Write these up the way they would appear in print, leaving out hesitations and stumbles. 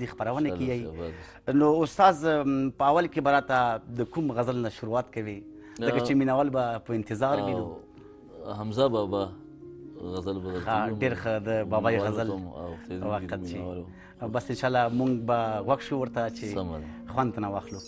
د خپرونې کیږي. نو استاد په اول کې به راته د کوم غزل نه شروعات کوي ځکه چې مینوال به په انتظار وي؟ نو حمزه بابا غزل به ډېر ښه د بابای غزل وقت چې بس انشاءالله مونږ به غوږ شو ورته چې خوند ترنه واخلو.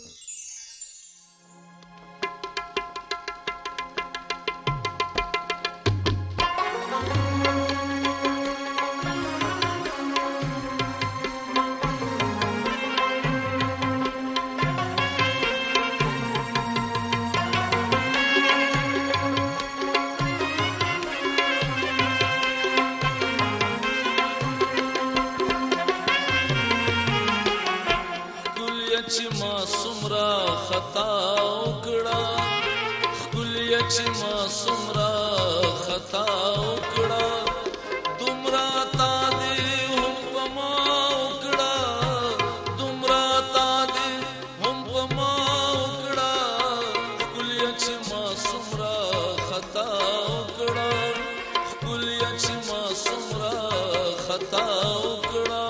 چې ما څومره خطا وکړه ښکلیه چې ما څومره خطا وکړه دومره تا دې هم په ما وکړه دومره تا دې هم په ما وکړه ښکلیه چې ما څومره خطا وکړه ښکلیه چې ما څومره خطا وکړه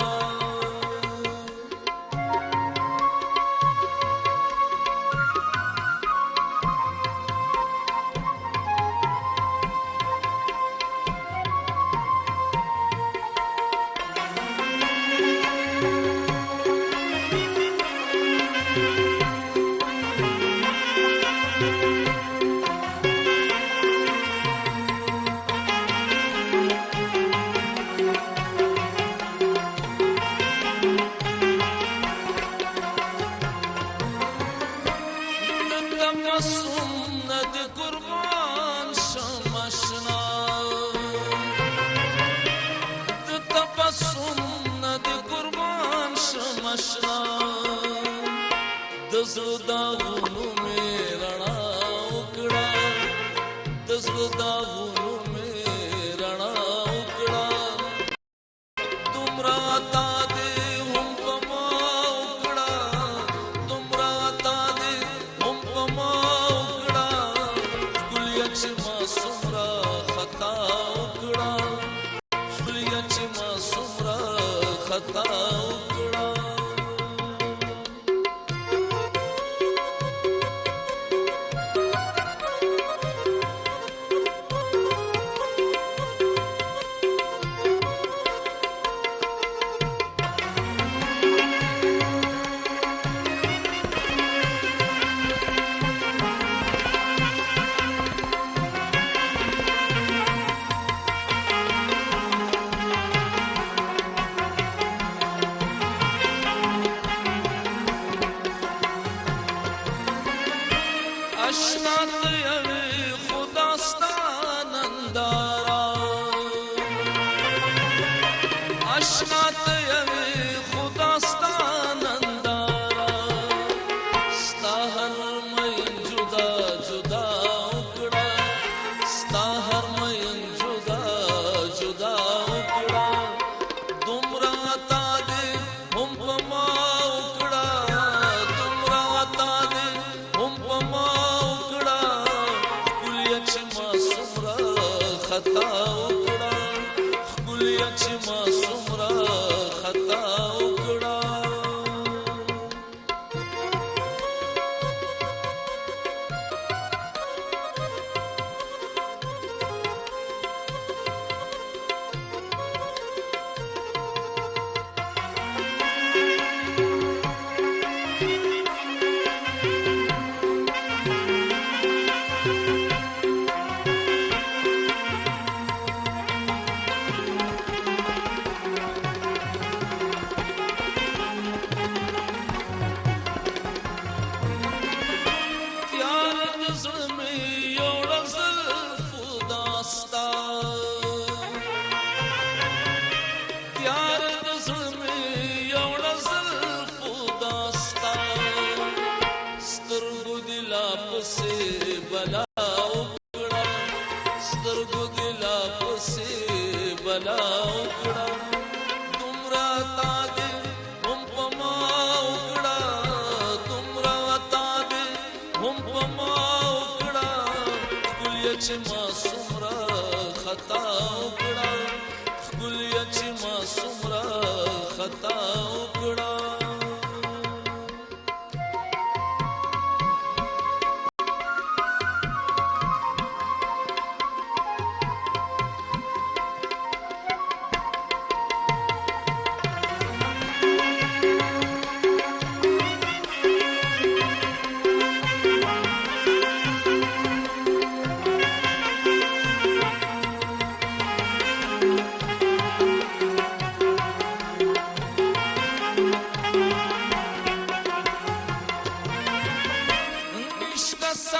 د زړه داغونو مې رڼا وکړه د زړه داغونو مې رڼا وکړه دومره تا دې هم په ما وکړه دومره تا دې هم په ما وکړه ښکلیه چې ما څومره خطا وکړه ښکلیه چې ما څومره خطا وکړه اشنا ته یوې خدا ستا ننداره اشنا ته یوې خدا ستا ننداره ستا هر مین جدا جدا وکړه ستا هر مین جدا جدا وکړه دومره تا دې هم په ما وکړه دومره تا دې هم په ما خطا وکړه ښکلیه چې ما څومره خطا وکړه بلا وکړه سترګو دې لا پسې بلا وکړه دومره تا دې هم په ما وکړه دومره تا دې هم په ما وکړه ښکلیه چې ما څومره خطا وکړه ښکلیه چې ما څومره خطا وکړه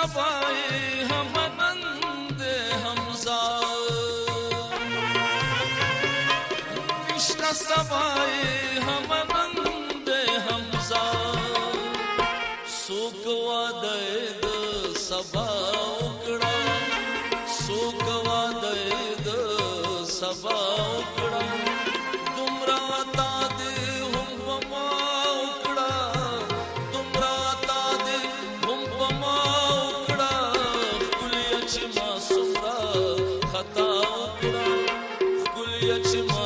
سبای هم نند حمزه نشته سبای هم نند حمزه څوک واده د سبا وکړه څوک واده د سبا وکړه دومره تا دې هم په ما وکړه دومره تا دې هم په ما وکړه ښکلیه چې ما څومره خطا وکړه ښکلیه چې ما